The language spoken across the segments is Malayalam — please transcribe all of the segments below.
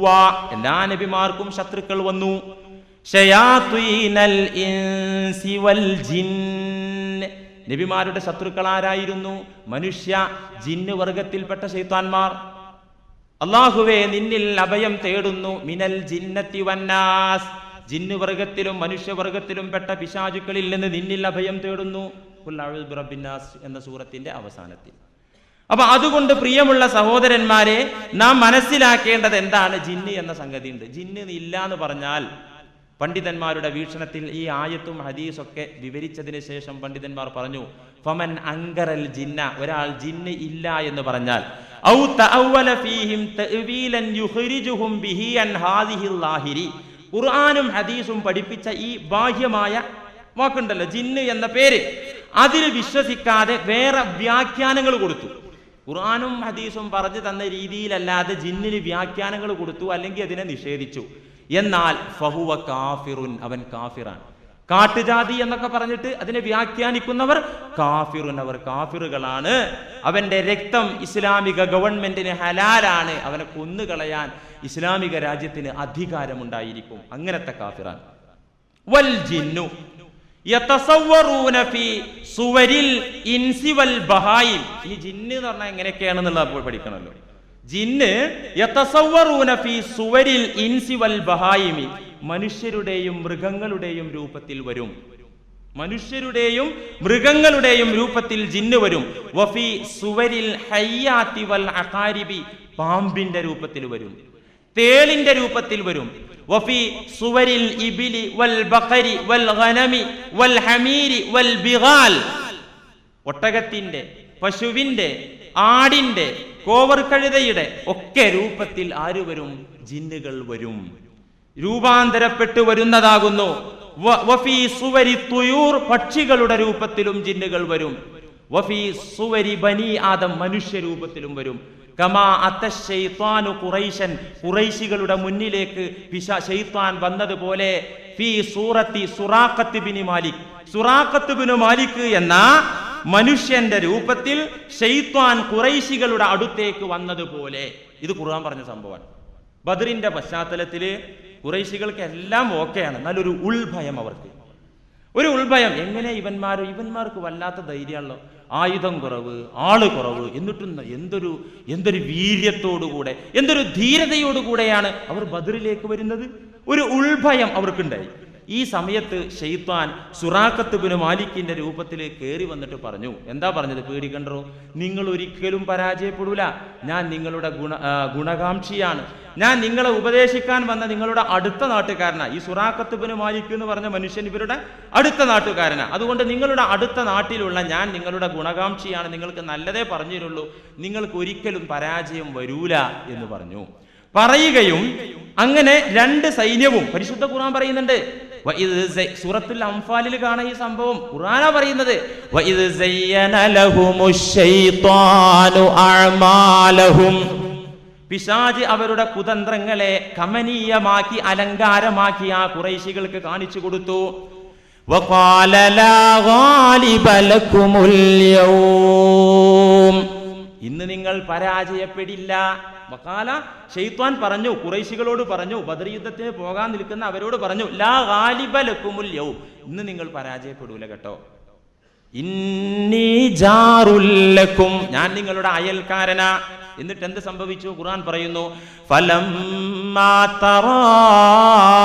അദുവ്വ, എല്ലാ നബിമാർക്കും ശത്രുക്കൾ വന്നു. ശയാത്വീനൽ ഇൻസി വൽ ജിന്ന്, നബിമാരുടെ ശത്രുക്കൾ ആരായിരുന്നു? മനുഷ്യ ജിന്ന് വർഗത്തിൽപ്പെട്ട ശൈത്താന്മാർ. അല്ലാഹുവേ നിന്നിൽ അഭയം തേടുന്നു, മിനൽ ജിന്നത്തി വന്നാസ്, ജിന്ന് വർഗത്തിലും മനുഷ്യവർഗത്തിലും പെട്ട പിശാചുക്കളിൽ നിന്ന് നിന്നിൽ അഭയം തേടുന്നു. ഖുൽ അഊദു ബിറബ്ബിന്നാസ് എന്ന സൂറത്തിന്റെ അവസാനത്തിൽ. അപ്പൊ അതുകൊണ്ട് പ്രിയമുള്ള സഹോദരന്മാരെ, നാം മനസ്സിലാക്കേണ്ടത് എന്താണ്? ജിന്ന് എന്ന സംഗതി ഉണ്ട്. ജിന്ന് ഇല്ല എന്ന് പറഞ്ഞാൽ പണ്ഡിതന്മാരുടെ വീക്ഷണത്തിൽ ഈ ആയത്തും ഹദീസൊക്കെ വിവരിച്ചതിന് ശേഷം പണ്ഡിതന്മാർ പറഞ്ഞു, ഫമൻ അങ്കറൽ ജിന്ന, ഒരാൾ ജിന്ന് ഇല്ല എന്ന് പറഞ്ഞാൽ, ഔ തഅവ്വല ഫീഹിം തഅ്വീലൻ യുഖ്രിജുഹും ബിഹി അൻ ഹാദിഹിൽ ലാഹിരി, ഖുർആനും ഹദീസും പഠിപ്പിച്ച ഈ ബാഹ്യമായ വാക്കുണ്ടല്ലോ ജിന്ന് എന്ന പേര്, അതിൽ വിശ്വസിക്കാതെ വേറെ വ്യാഖ്യാനങ്ങൾ കൊടുത്തു. ഖുർആനും ഹദീസും പറഞ്ഞു തന്ന രീതിയിലല്ലാതെ ജിന്നിന് വ്യാഖ്യാനങ്ങൾ കൊടുത്തു, അല്ലെങ്കിൽ അതിനെ നിഷേധിച്ചു. എന്നാൽ ഫഹുവ കാഫിറുൻ, അവൻ കാഫിറാണ്. കാട്ടുജാതി എന്നൊക്കെ പറഞ്ഞിട്ട് അതിനെ വ്യാഖ്യാനിക്കുന്നവർ കാഫിറുൻ, അവർ കാഫിറുകളാണ്. അവന്റെ രക്തം ഇസ്ലാമിക ഗവൺമെന്റിന് ഹലാലാണ്, അവനെ കൊന്നുകളയാൻ ഇസ്ലാമിക രാജ്യത്തിന് അധികാരമുണ്ടായിരിക്കും. അങ്ങനത്തെ കാഫിറാണ്. വൽ ജിന്നു യതസവ്വറൂന ഫീ സുവരിൽ ഇൻസി വൽ ബഹായിം. ഈ ജിന്ന് എന്ന് പറഞ്ഞാൽ എങ്ങനെയൊക്കെയാണെന്നുള്ളത് പഠിക്കണമല്ലോ. ജിന്ന് യതസവ്വറൂന ഫീ സുവരിൽ ഇൻസി വൽ ബഹായിമി, മനുഷ്യരുടെയും മൃഗങ്ങളുടെയും രൂപത്തിൽ വരും. മനുഷ്യരുടെയും മൃഗങ്ങളുടെയും രൂപത്തിൽ ജിന്ന് വരും. വഫീ സുവരിൽ ഹയ്യാത്തി വൽ അഖാരിബി, പാമ്പിന്റെ രൂപത്തിൽ വരും, തേളിന്റെ രൂപത്തിൽ വരും. വഫീ സുവരിൽ ഇബിലി വൽ ബഖരി വൽ ഗനമി വൽ ഹമീരി വൽ ബിഗാൽ, ഒട്ടകത്തിന്റെ, പശുവിന്റെ, ആടിന്റെ, കോവർ കഴുതയുടെ ഒക്കെ രൂപത്തിൽ ആര് വരും? ജിന്നുകൾ വരും, രൂപാന്തരപ്പെട്ടു വരുന്നതാകുന്നു. വഫീ സുവരി തുയൂർ, പക്ഷികളുടെ രൂപത്തിലും ജിന്നുകൾ വരും. വഫീ സുവരി ബനി ആദം, മനുഷ്യ രൂപത്തിലും വരും. കമാ അത്തശൈത്വാനു ഖുറൈശൻ, ഖുറൈശികളുടെ മുന്നിലേക്ക് ശൈത്വാൻ വന്നതുപോലെ ഫീ സൂറത്തി സുറാഖത്ത് ബിൻ മാലിക്, സുറാഖത്ത് ബിൻ മാലിക് എന്ന മനുഷ്യന്റെ രൂപത്തിൽ ശൈത്വാൻ ഖുറൈശികളുടെ അടുത്തേക്ക് വന്നതുപോലെ. ഇത് ഖുർആൻ പറഞ്ഞ സംഭവമാണ്. ബദറിന്റെ പശ്ചാത്തലത്തില് ഖുറൈശികൾക്ക് എല്ലാം ഓക്കെയാണ്, നല്ലൊരു ഉൾഭയം അവർക്ക്. ഒരു ഉൾഭയം. എങ്ങനെ ഇവന്മാർക്ക് വല്ലാത്ത ധൈര്യമാണല്ലോ, ആയുധം കുറവ്, ആള് കുറവ്, എന്നിട്ടും എന്തൊരു വീര്യത്തോടുകൂടെ, എന്തൊരു ധീരതയോടുകൂടെയാണ് അവർ ബദറിലേക്ക് വരുന്നത്. ഒരു ഉൾഭയം അവർക്കുണ്ടായി. ഈ സമയത്ത് ശൈത്വാൻ സുറാഖത്ത് ബിൻ മാലിക്കിന്റെ രൂപത്തിൽ കയറി വന്നിട്ട് പറഞ്ഞു. എന്താ പറഞ്ഞത്? പേടിക്കണ്ടോ, നിങ്ങൾ ഒരിക്കലും പരാജയപ്പെടൂല, ഞാൻ നിങ്ങളുടെ ഗുണകാംക്ഷിയാണ്, ഞാൻ നിങ്ങളെ ഉപദേശിക്കാൻ വന്ന നിങ്ങളുടെ അടുത്ത നാട്ടുകാരനാണ്. ഈ സുറാഖത്ത് ബിൻ മാലിക് എന്ന് പറഞ്ഞ മനുഷ്യൻ ഇവരുടെ അടുത്ത നാട്ടുകാരനാണ്. അതുകൊണ്ട് നിങ്ങളുടെ അടുത്ത നാട്ടിലുള്ള ഞാൻ നിങ്ങളുടെ ഗുണകാംക്ഷിയാണ്, നിങ്ങൾക്ക് നല്ലതേ പറഞ്ഞു തരുള്ളൂ, നിങ്ങൾക്ക് ഒരിക്കലും പരാജയം വരൂല എന്ന് പറഞ്ഞു. പറയുകയും അങ്ങനെ രണ്ട് സൈന്യവും, പരിശുദ്ധ ഖുർആൻ പറയുന്നുണ്ട്, സൂറത്തുൽ അംഫാലിൽ കാണാം ഈ സംഭവം. ഖുർആനാ പറയുന്നത്, പിശാച് അവരുടെ കുതന്ത്രങ്ങളെ കമനീയമാക്കി അലങ്കാരമാക്കി ആ ഖുറൈശികൾക്ക് കാണിച്ചു കൊടുത്തു. വഖാല ലാ ഗാലിബ ലക്കുമുൽ യൗം, ഇന്ന് നിങ്ങൾ പരാജയപ്പെടില്ല. വഖാല, ശൈത്വാൻ പറഞ്ഞു, ഖുറൈശികളോട് പറഞ്ഞു, ബദർ യുദ്ധത്തിന് പോകാൻ നിൽക്കുന്ന അവരോട് പറഞ്ഞു, ലാ ഗാലിബ ലക്കുമുൽ യൗം, ഇന്ന് നിങ്ങൾ പരാജയപ്പെടൂല കേട്ടോ. ഇന്നി ജാറുൽ ലക്കും, ഞാൻ നിങ്ങളുടെ അയൽക്കാരനാ. എന്നിട്ട് എന്ത് സംഭവിച്ചു? ഖുർആൻ പറയുന്നു, ഫലമ്മാ തറാഅത്തിൽ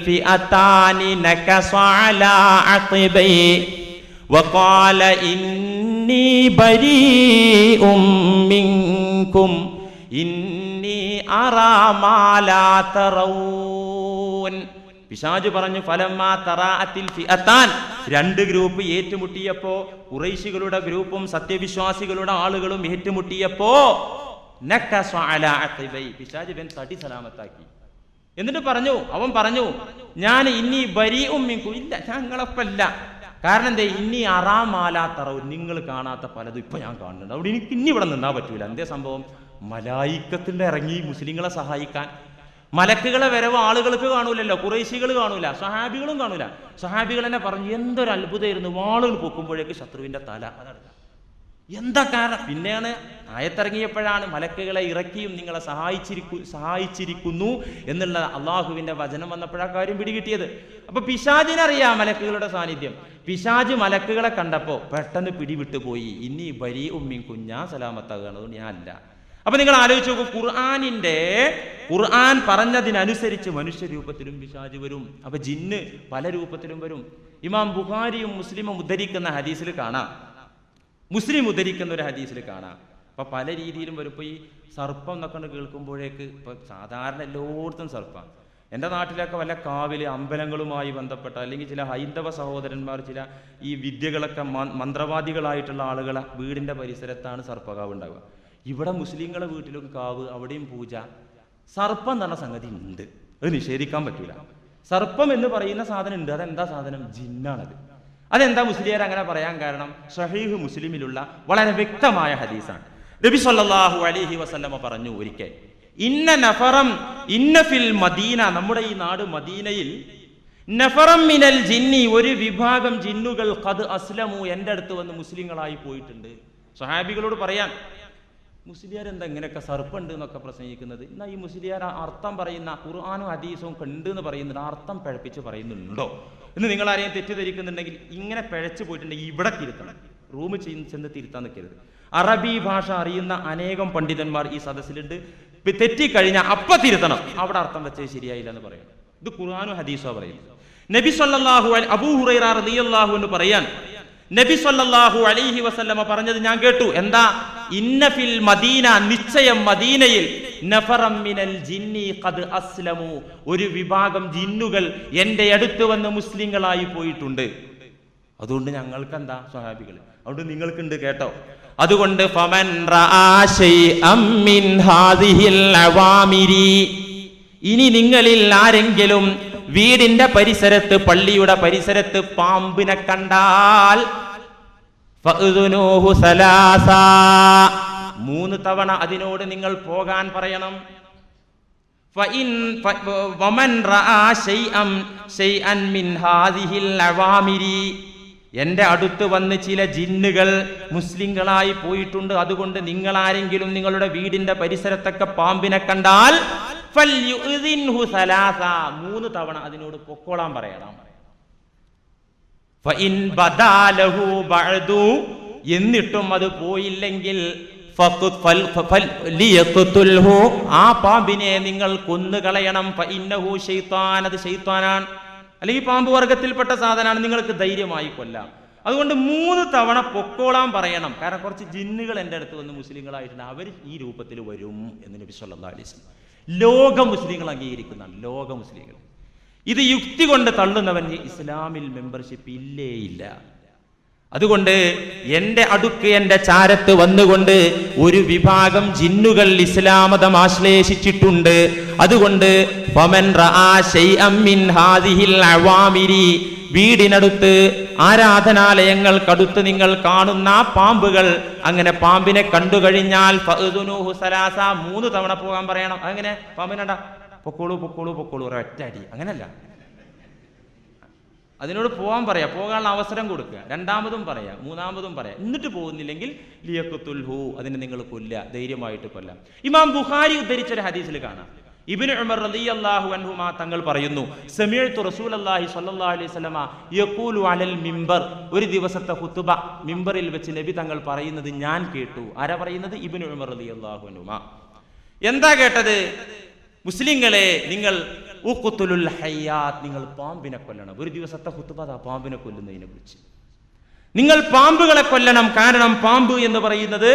ഫിഅതാനി നകസ അലാ അഖിബൈ വഖാല ഇന്നി ബരീഉം മിൻകും ഇന്നി അറാ മാ ലാ തറൗൻ. പിശാച് പറഞ്ഞു, ഫലമ്മാ തറാഅത്തിൽ ഫിഅതാൻ, രണ്ട് ഗ്രൂപ്പ് ഏറ്റുമുട്ടിയപ്പോ, ഖുറൈശികളുടെ ഗ്രൂപ്പും സത്യവിശ്വാസികളുടെ ആളുകളും ഏറ്റുമുട്ടിയപ്പോ, നകസ അലാ അഖിബൈ, പിശാച് ഇവൻ തടി സലാമത്താക്കി. എന്നിട്ട് അവൻ പറഞ്ഞു, ഞാൻ ഇന്നി ബരീഉം മിൻകും, ഇല്ല, ഞങ്ങളൊപ്പല്ല. കാരണം എന്തേ? ഇന്നി അറാ മാ ലാ തറൗൻ, നിങ്ങൾ കാണാത്ത പലതും ഇപ്പൊ ഞാൻ കാണുന്നുണ്ട്, അവിടെ എനിക്ക് ഇനി ഇവിടെ നിന്നാ പറ്റൂല. എന്തേ സംഭവം? മലായിക്കത്തിന്റെ ഇറങ്ങി മുസ്ലിങ്ങളെ സഹായിക്കാൻ. മലക്കുകളെ വരവ് ആളുകൾക്ക് കാണൂലല്ലോ, ഖുറൈശികൾ കാണൂല, സഹാബികളും കാണൂല. സഹാബികൾ തന്നെ പറഞ്ഞു, എന്തൊരു അത്ഭുതമായിരുന്നു, വാളുകൾ പൊക്കുമ്പോഴേക്ക് ശത്രുവിന്റെ തല അതടക്കം. എന്താ കാരണം? പിന്നെയാണ് ആയത്തിറങ്ങിയപ്പോഴാണ് മലക്കുകളെ ഇറക്കിയും നിങ്ങളെ സഹായിച്ചിരിക്കുന്നു എന്നുള്ള അള്ളാഹുവിന്റെ വചനം വന്നപ്പോഴാ കാര്യം പിടികിട്ടിയത്. അപ്പൊ പിശാചിനറിയാം മലക്കുകളുടെ സാന്നിധ്യം. പിശാച് മലക്കുകളെ കണ്ടപ്പോ പെട്ടെന്ന് പിടിവിട്ടു പോയി. ഇനി ബരി ഉമ്മിൻ കുഞ്ഞാ സലാമത്താകുകയാണ്, അതുകൊണ്ട് ഞാൻ അല്ല. അപ്പൊ നിങ്ങൾ ആലോചിച്ച് നോക്കൂ, ഖുർആൻ പറഞ്ഞതിനനുസരിച്ച് മനുഷ്യരൂപത്തിലും പിശാച് വരും. അപ്പൊ ജിന്ന് പല രൂപത്തിലും വരും. ഇമാം ബുഖാരിയും മുസ്ലിമും ഉദ്ധരിക്കുന്ന ഹദീസിൽ കാണാം, മുസ്ലിം ഉദ്ധരിക്കുന്ന ഒരു ഹദീസിൽ കാണാം. അപ്പൊ പല രീതിയിലും വരും. ഇപ്പൊ ഈ സർപ്പം എന്നൊക്കെ കേൾക്കുമ്പോഴേക്ക് ഇപ്പൊ സാധാരണ എല്ലായിടത്തും സർപ്പം. എൻ്റെ നാട്ടിലൊക്കെ വല്ല കാവില് അമ്പലങ്ങളുമായി ബന്ധപ്പെട്ട അല്ലെങ്കിൽ ചില ഹൈന്ദവ സഹോദരന്മാർ ചില ഈ വിദ്യകളൊക്കെ മന്ത്രവാദികളായിട്ടുള്ള ആളുകളെ വീടിന്റെ പരിസരത്താണ് സർപ്പകാവ് ഉണ്ടാവുക. ഇവിടെ മുസ്ലിങ്ങളെ വീട്ടിലൊക്കെ കാവ്, അവിടെയും പൂജ. സർപ്പം എന്ന് പറഞ്ഞ സംഗതി ഉണ്ട്, അത് നിഷേധിക്കാൻ പറ്റൂല. സർപ്പം എന്ന് പറയുന്ന സാധനം ഉണ്ട്. അതെന്താ സാധനം? ജിന്നാണത്. അതെന്താ മുസ്ലിയാർ അങ്ങനെ പറയാൻ കാരണം? സ്വഹീഹ് മുസ്ലിമിലുള്ള വളരെ വ്യക്തമായ ഹദീസാണ്. നബി സല്ലല്ലാഹു അലൈഹി വസല്ലമ പറഞ്ഞു ഒരിക്കൽ, ഇന്ന ഫിൽ മദീന, നമ്മുടെ ഈ നാട് മദീനയിൽ, നഫറം മിനൽ ജിന്നി, ഒരു വിഭാഗം ജിന്നുകൾ ഖദ് അസ്ലമു, എൻ്റെ അടുത്ത് വന്ന് മുസ്ലിങ്ങളായി പോയിട്ടുണ്ട്. സ്വഹാബികളോട് പറയാൻ, മുസ്ലിയാർ എന്താ ഇങ്ങനെയൊക്കെ സർപ്പുണ്ട് എന്നൊക്കെ പ്രസംഗിക്കുന്നത്? എന്നാൽ ഈ മുസ്ലിയാർ അർത്ഥം പറയുന്ന ഖുർആനും ഹദീസും ഉണ്ട് എന്ന് പറയുന്നുണ്ട്, അർത്ഥം പിഴപ്പിച്ച് പറയുന്നുണ്ടോ എന്ന് നിങ്ങൾ ആരെയും തെറ്റിദ്ധരിക്കുന്നുണ്ടെങ്കിൽ ഇങ്ങനെ പിഴച്ചു പോയിട്ടുണ്ടെങ്കിൽ ഇവിടെ തിരുത്തണം, റൂമിൽ ചെന്ന് തിരുത്താൻ നിൽക്കരുത്. അറബി ഭാഷ അറിയുന്ന അനേകം പണ്ഡിതന്മാർ ഈ സദസ്സിലുണ്ട്. തെറ്റിക്കഴിഞ്ഞാൽ അപ്പ തിരുത്തണം, അവിടെ അർത്ഥം വെച്ചത് ശരിയായില്ല എന്ന് പറയണം. ഇത് ഖുർആനും ഹദീസോ പറയുന്നത്. നബി സല്ലല്ലാഹു അലൈഹി അബൂ ഹുറൈറ റളിയല്ലാഹു അൻഹു പറയാൻ, നബി സല്ലല്ലാഹു അലൈഹി വസല്ലമ പറഞ്ഞത് ഞാൻ കേട്ടു. എന്താ? ഇന്ന ഫിൽ മദീന, നിശ്ചയം മദീനയിൽ, നഫറം മിനൽ ജിന്നി ഖദ് അസ്ലമു, ഒരു വിഭാഗം ജിന്നുകൾ എൻ്റെ അടുത്ത് വന്ന് മുസ്ലിങ്ങളായി പോയിട്ടുണ്ട്. അതുകൊണ്ട് ഞങ്ങൾക്ക് എന്താ സ്വഹാബികൾ, അതുകൊണ്ട് നിങ്ങൾക്കുണ്ട് കേട്ടോ. അതുകൊണ്ട് ഫമൻ റആ ശൈഅം മിൻ ഹാദിഹിൽ അവാമിരി, ഇനി നിങ്ങളിൽ ആരെങ്കിലും വീടിന്റെ പരിസരത്ത്, പള്ളിയുടെ പരിസരത്ത് പാമ്പിനെ കണ്ടാൽ ഫഅ്ദുനൂഹു സലാസ, 3 തവണ അതിനോട് നിങ്ങൾ പോകാൻ പറയണം. വമൻ റആ ശൈഅൻ മിൻ ഹാദിഹിൽ അവാമിരി, എന്റെ അടുത്ത് വന്ന് ചില ജിന്നുകൾ മുസ്ലിങ്ങളായി പോയിട്ടുണ്ട്, അതുകൊണ്ട് നിങ്ങൾ ആരെങ്കിലും നിങ്ങളുടെ വീടിന്റെ പരിസരത്തൊക്കെ പാമ്പിനെ കണ്ടാൽ ഫൽയുഇദിൻഹു സലാസ, 3 തവണ അതിനോട് പൊക്കോളാൻ പറയണം. ഫഇൻ ബദാലഹു ബഅദു, എന്നിട്ടും അത് പോയില്ലെങ്കിൽ ഫലിയഖ്തുൽഹു, ആ പാമ്പിനെ നിങ്ങൾ കൊന്നുകളയണം. ഫഇന്നഹു ശൈത്താൻ, അത് ശൈത്താനാണ്, അല്ലെങ്കിൽ പാമ്പ് വർഗത്തിൽപ്പെട്ട സാധനമാണ്, നിങ്ങൾക്ക് ധൈര്യമായി കൊല്ലാം. അതുകൊണ്ട് 3 തവണ പൊക്കോളാൻ പറയണം. കാരണം കുറച്ച് ജിന്നുകൾ എൻ്റെ അടുത്ത് വന്ന് മുസ്ലിങ്ങളായിട്ടുണ്ട്, അവർ ഈ രൂപത്തിൽ വരും എന്ന് നബി സല്ലല്ലാഹു അലൈഹി വസല്ലം. ലോക മുസ്ലിങ്ങൾ അംഗീകരിക്കുന്നതാണ്, ലോക മുസ്ലിങ്ങൾ. ഇത് യുക്തി കൊണ്ട് തള്ളുന്നവൻ ഇസ്ലാമിൽ മെമ്പർഷിപ്പ് ഇല്ലേ ഇല്ല. അതുകൊണ്ട് എൻ്റെ അടുക്ക്, എൻ്റെ ചാരത്ത് വന്നുകൊണ്ട് ഒരു വിഭാഗം ജിന്നുകൾ ഇസ്ലാം മതം ആശ്ലേഷിച്ചിട്ടുണ്ട്. അതുകൊണ്ട് ഫമൻ റആ ശൈഅൻ മിൻ ഹാദിഹിൽ അവാമിരി, വീടിനടുത്ത്, ആരാധനാലയങ്ങൾക്കടുത്ത് നിങ്ങൾ കാണുന്ന പാമ്പുകൾ, അങ്ങനെ പാമ്പിനെ കണ്ടു കഴിഞ്ഞാൽ ഫഅ്ദുനൂഹു സലാസ, 3 തവണ പോകാൻ പറയണം. അങ്ങനെ പാമ്പിനടാ പൊക്കോളൂ പൊക്കോളൂ പൊക്കോളൂ, ഒരൊറ്റടി, അങ്ങനല്ല, അതിനോട് പോകാൻ പറയാ, പോകാനുള്ള അവസരം കൊടുക്കുക, 2ാമതും പറയാ, 3ാമതും പറയാം. എന്നിട്ട് പോകുന്നില്ലെങ്കിൽ ലിയഖ്തുൽഹു, അതിനെ നിങ്ങൾ കൊല്ലുക, ധൈര്യമായിട്ട് കൊല്ലാം. ഇമാം ബുഖാരി ഉദ്ധരിച്ചൊരു ഹദീസിൽ കാണാം, ഇബ്നു ഉമർ റളിയല്ലാഹു അൻഹുമാ തങ്ങൾ പറയുന്നു, സമീഅതു റസൂലുള്ളാഹി സ്വല്ലല്ലാഹു അലൈഹി വസല്ലമ യഖൂലു അലൽ മിമ്പർ, ഒരു ദിവസത്തെ ഖുതുബ മിമ്പറിൽ വെച്ച് നബി തങ്ങൾ പറയുന്നത് ഞാൻ കേട്ടു. ആരാ പറയുന്നത്? ഇബ്നു ഉമർ റളിയല്ലാഹു അൻഹുമാ. എന്താ കേട്ടത്? മുസ്ലിങ്ങളെ, നിങ്ങൾ ഉഖ്തുലുൽ ഹയ്യാത്ത്, നിങ്ങൾ പാമ്പിനെ കൊല്ലണം. ഒരു ദിവസത്തെ ഖുതുബ പാമ്പിനെ കൊല്ലുന്നതിനെ കുറിച്ച്. നിങ്ങൾ പാമ്പുകളെ കൊല്ലണം. കാരണം പാമ്പ് എന്ന് പറയുന്നത്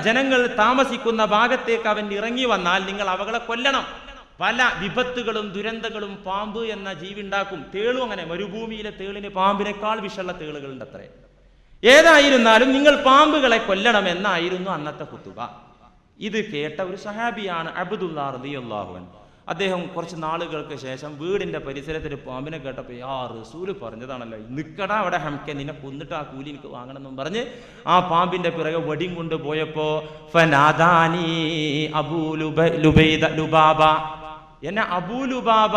ജനങ്ങൾ താമസിക്കുന്ന ഭാഗത്തേക്ക് അവൻ ഇറങ്ങി വന്നാൽ നിങ്ങൾ അവകളെ കൊല്ലണം. പല വിപത്തുകളും ദുരന്തങ്ങളും പാമ്പ് എന്ന ജീവി ഉണ്ടാക്കും. തേളും അങ്ങനെ, മരുഭൂമിയിലെ തേളിന് പാമ്പിനേക്കാൾ വിഷമുള്ള തേളുകളുണ്ട് അത്രേ. ഏതായിരുന്നാലും നിങ്ങൾ പാമ്പുകളെ കൊല്ലണം എന്നായിരുന്നു അന്നത്തെ ഖുതുബ. ഇത് കേട്ട ഒരു സഹാബിയാണ് അബ്ദുല്ലാഹ് റളിയല്ലാഹു അൻഹു. അദ്ദേഹം കുറച്ച് നാളുകൾക്ക് ശേഷം വീടിന്റെ പരിസരത്തിൽ പാമ്പിനെ കേട്ടപ്പോൾ, റസൂല് പറഞ്ഞതാണല്ലോ, നിക്കടാ അവിടെ ഹംക്കെ, നിന്നെ കൊന്നിട്ട് ആ കൂലി എനിക്ക് വാങ്ങണം എന്നും പറഞ്ഞ് ആ പാമ്പിന്റെ പിറകെ വടിയും കൊണ്ട് പോയപ്പോ ഫനാദാനി അബൂ ലുബാബ, എന്നെ അബൂ ലുബാബ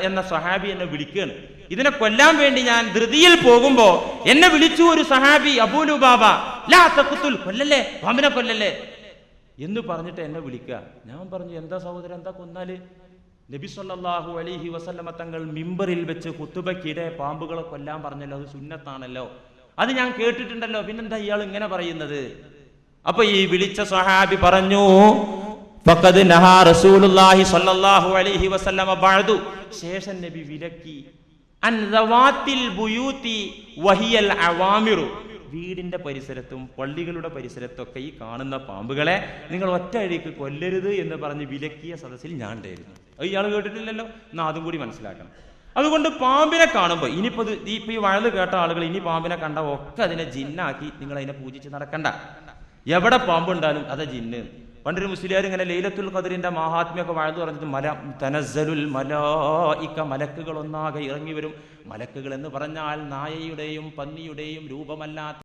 എന്ന സ്വഹാബി എന്നെ വിളിക്കുകയാണ്. ഇതിനെ കൊല്ലാൻ വേണ്ടി ഞാൻ ധൃതിയിൽ പോകുമ്പോ എന്നെ വിളിച്ചു ഒരു സഹാബി, അബൂ ലുബാബ, ലാ തഖ്തുൽ, കൊല്ലല്ലേ, പാമ്പിനെ കൊല്ലല്ലേ എന്ന് പറഞ്ഞിട്ട് എന്നെ വിളിക്കുക. ഞാൻ പറഞ്ഞു, എന്താ സഹോദരൻ, എന്താ കൊന്നാല്? നബി സല്ലല്ലാഹു അലൈഹി വസല്ലമ തങ്ങൾ മിമ്പറിൽ വെച്ച് ഖുതുബക്കിടെ പാമ്പുകളെ കൊല്ലാൻ പറഞ്ഞല്ലോ, അത് സുന്നത്താണല്ലോ, അത് ഞാൻ കേട്ടിട്ടുണ്ടല്ലോ, പിന്നെന്താ ഇയാൾ ഇങ്ങനെ പറയുന്നത്? അപ്പൊ ഈ വിളിച്ച സ്വഹാബി പറഞ്ഞു, ഫഖദ് നഹാ റസൂലുള്ളാഹി സ്വല്ലല്ലാഹു അലൈഹി വസല്ലമ ബഅദു, ശേഷം നബി വിലക്കി, അൻ ദവാത്തിൽ ബുയൂതി വഹിയൽ അവാമിറു, വീടിന്റെ പരിസരത്തും പള്ളികളുടെ പരിസരത്തൊക്കെ ഈ കാണുന്ന പാമ്പുകളെ നിങ്ങൾ ഒറ്റ അഴിക്ക് കൊല്ലരുത് എന്ന് പറഞ്ഞ് വിലക്കിയ സദസ്സിൽ ഞാൻ ഉണ്ടായിരുന്നു. അത് ഇയാൾ കേട്ടിട്ടില്ലല്ലോ, എന്നാ അതും കൂടി മനസ്സിലാക്കണം. അതുകൊണ്ട് പാമ്പിനെ കാണുമ്പോൾ ഇനിയിപ്പോൾ ഈ വഴുത് കേട്ട ആളുകൾ ഇനി പാമ്പിനെ കണ്ട ഒക്കെ അതിനെ ജിന്നാക്കി നിങ്ങൾ അതിനെ പൂജിച്ച് നടക്കണ്ട. എവിടെ പാമ്പുണ്ടാലും അതാ ജിന്ന്. പണ്ടൊരു മുസ്ലിയാർ ഇങ്ങനെ ലൈലത്തുൽ ഖദ്റിന്റെ മഹാത്മ്യമൊക്കെ വഴുത് പറഞ്ഞിട്ട് തനസ്സലുൽ മലായിക, മലക്കുകൾ ഒന്നാകെ ഇറങ്ങി വരും. മലക്കുകൾ എന്ന് പറഞ്ഞാൽ നായയുടെയും പന്നിയുടെയും രൂപമല്ലാത്ത